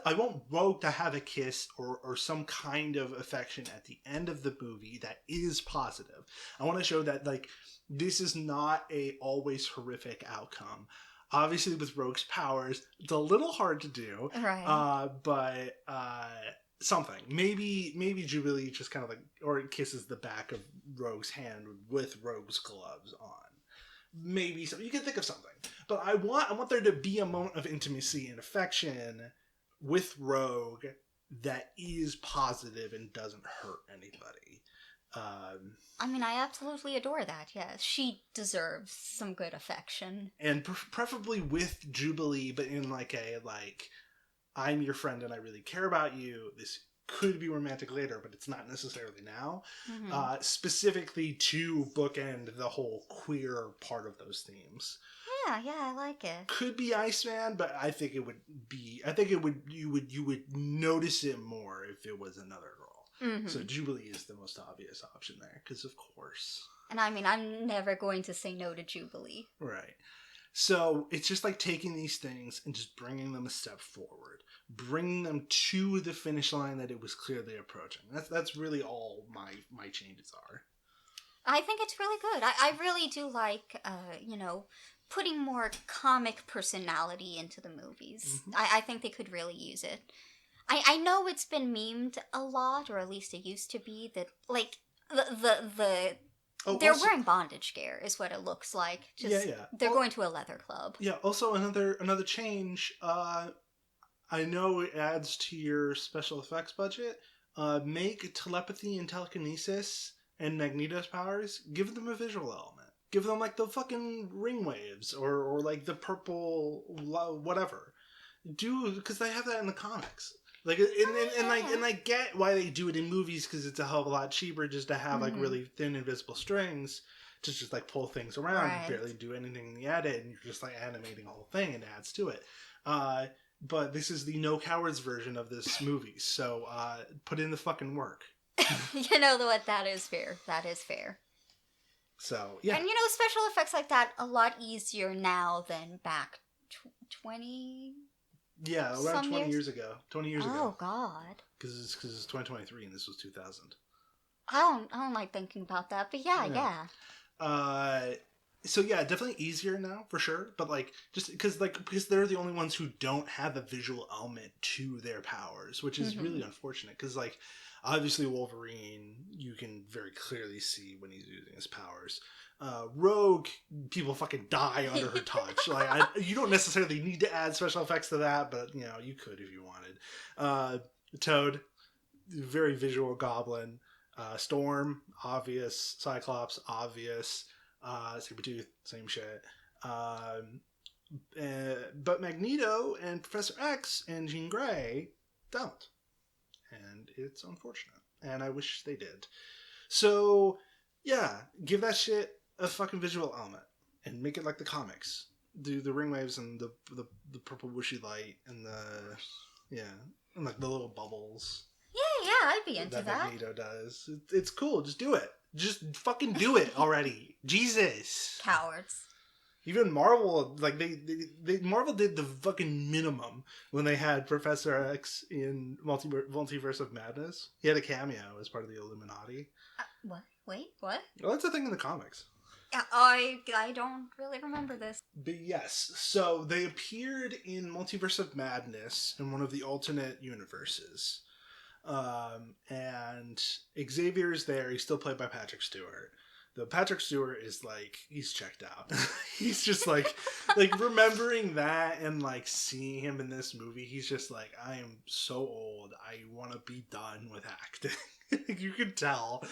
Rogue to have a kiss or some kind of affection at the end of the movie that is positive. I want to show that like this is not a always horrific outcome. Obviously, with Rogue's powers, it's a little hard to do, right? But something maybe Jubilee just kind of like or kisses the back of Rogue's hand with Rogue's gloves on. Maybe so. You can think of something, but I want there to be a moment of intimacy and affection with Rogue that is positive and doesn't hurt anybody. I mean, I absolutely adore that. Yes, she deserves some good affection, and preferably with Jubilee, but in like a I'm your friend and I really care about you. This could be romantic later, but it's not necessarily now. Specifically to bookend the whole queer part of those themes. Yeah, I like it. Could be Iceman, but I think it would be. You would notice it more if it was another girl. So Jubilee is the most obvious option there, because of course. And I mean, I'm never going to say no to Jubilee. Right. So it's just like taking these things and just bringing them a step forward, bringing them to the finish line that it was clearly approaching. That's really all my changes are. I think it's really good. I really do like, putting more comic personality into the movies. I think they could really use it. I know it's been memed a lot, or at least it used to be, that like the they're also wearing bondage gear, is what it looks like. Just, yeah. They're going to a leather club. Yeah. Also, another change. I know it adds to your special effects budget. Make telepathy and telekinesis and Magneto's powers. Give them a visual element. Give them like the fucking ring waves or like the purple whatever. Because they have that in the comics. Like and I get why they do it in movies, because it's a hell of a lot cheaper just to have like really thin invisible strings to just like pull things around. Right. You barely do anything in the edit, and you're just like animating the whole thing, and it adds to it. But this is the no cowards version of this movie, so put in the fucking work. You know what? That is fair. That is fair. So yeah, and special effects like that a lot easier now than back 20. Yeah, around 20 years ago. 20 years ago. Oh, God. Because it's 2023 and this was 2000. I don't like thinking about that, but yeah. So yeah, definitely easier now, for sure. But like, just because they're the only ones who don't have a visual element to their powers, which is really unfortunate. Because like, obviously Wolverine, you can very clearly see when he's using his powers. Rogue, people fucking die under her touch. Like, you don't necessarily need to add special effects to that, but you could if you wanted. Toad, very visual goblin. Storm, obvious. Cyclops, obvious. Sabretooth, same shit. But Magneto and Professor X and Jean Grey don't, and it's unfortunate. And I wish they did. So, yeah, give that shit a fucking visual element and make it like the comics. Do the ring waves and the purple whooshy light and and like the little bubbles. Yeah, I'd be into that. Magneto does. It's cool. Just do it. Just fucking do it already. Jesus. Cowards. Even Marvel, like Marvel did the fucking minimum when they had Professor X in Multiverse of Madness. He had a cameo as part of the Illuminati. What? Wait, what? Well, that's a thing in the comics. I don't really remember this. But yes, so they appeared in Multiverse of Madness in one of the alternate universes. And Xavier's there. He's still played by Patrick Stewart. Though Patrick Stewart is like, he's checked out. He's just like remembering that and like seeing him in this movie. He's just like, I am so old. I want to be done with acting. You can tell.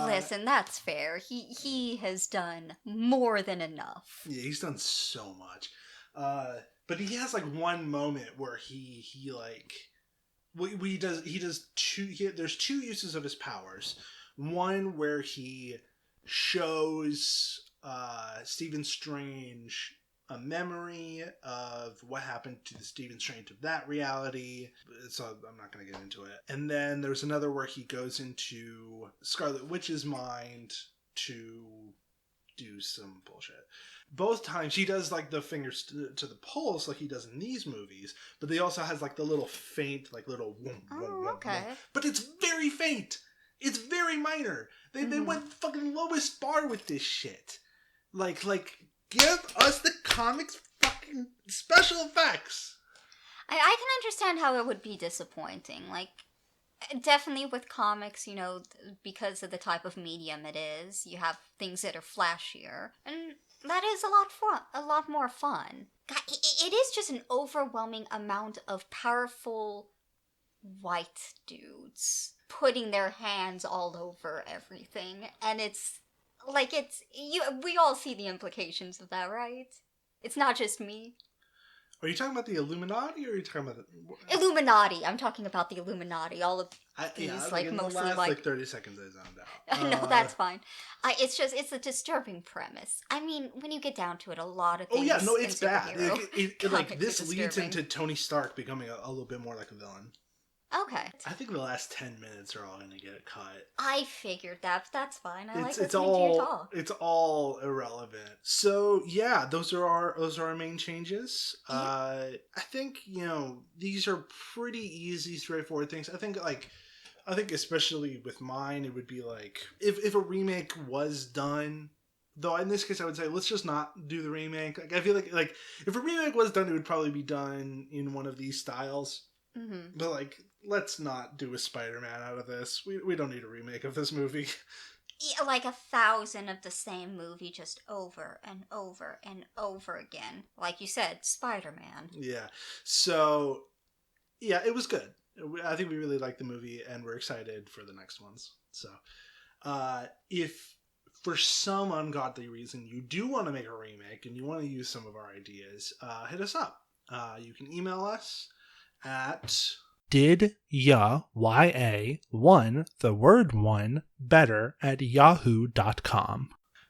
Listen, that's fair. He has done more than enough. Yeah, he's done so much. But he has like one moment where he like, he does two. There's two uses of his powers. One where he shows Stephen Strange a memory of what happened to the Stephen Strange of that reality. So I'm not going to get into it. And then there's another where he goes into Scarlet Witch's mind to do some bullshit. Both times he does like the fingers to the pulse like he does in these movies, but they also has like the little faint, like little okay. But it's very faint. It's very minor. They went fucking lowest bar with this shit. Like give us the comics fucking special effects. I can understand how it would be disappointing. Like, definitely with comics, because of the type of medium it is, you have things that are flashier, and that is a lot more fun. God, it is just an overwhelming amount of powerful white dudes putting their hands all over everything, and we all see the implications of that, right? It's not just me. Are you talking about the Illuminati, or are you talking about the Illuminati? I'm talking about the Illuminati. All of these, mostly in the last 30 seconds I zoned out. No, that's fine. It's a disturbing premise. I mean, when you get down to it, a lot of things. Oh yeah, no, it's bad. This leads disturbing. into Tony Stark becoming a little bit more like a villain. Okay. I think the last 10 minutes are all going to get cut. I figured that, but that's fine. I like it's listening all, to your talk. It's all irrelevant. So, yeah, those are our main changes. Yeah. I think, these are pretty easy, straightforward things. I think especially with mine, it would be like, if a remake was done, though in this case I would say, let's just not do the remake. Like, I feel like if a remake was done, it would probably be done in one of these styles. Mm-hmm. But like, let's not do a Spider-Man out of this. We don't need a remake of this movie. Yeah, like 1,000 of the same movie just over and over and over again. Like you said, Spider-Man. Yeah. So, yeah, it was good. I think we really liked the movie, and we're excited for the next ones. So, if for some ungodly reason you do want to make a remake and you want to use some of our ideas, hit us up. You can email us at didya1 the word 1 better at yahoo.com.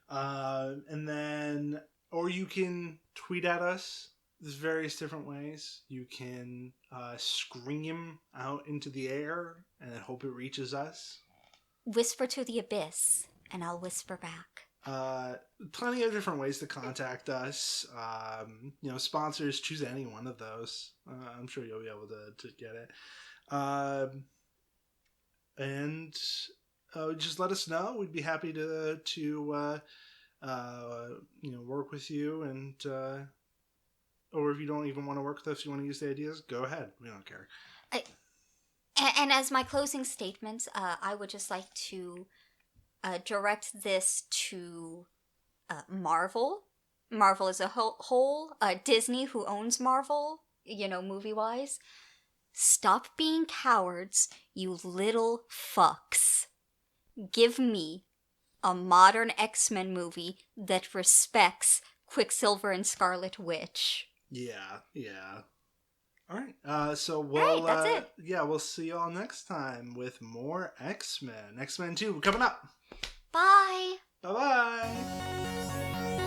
And then, or you can tweet at us. There's various different ways. You can scream out into the air and hope it reaches us. Whisper to the abyss, and I'll whisper back. Plenty of different ways to contact us. Sponsors, choose any one of those. I'm sure you'll be able to get it. And just let us know. We'd be happy to work with you, and or if you don't even want to work with us, you want to use the ideas, go ahead. We don't care. And as my closing statement, I would just like to direct this to Marvel. Marvel as a whole. Disney, who owns Marvel, movie-wise. Stop being cowards, you little fucks. Give me a modern X-Men movie that respects Quicksilver and Scarlet Witch. Yeah. All right. So Right, that's it. Yeah, we'll see y'all next time with more X-Men. X-Men 2 coming up. Bye. Bye-bye.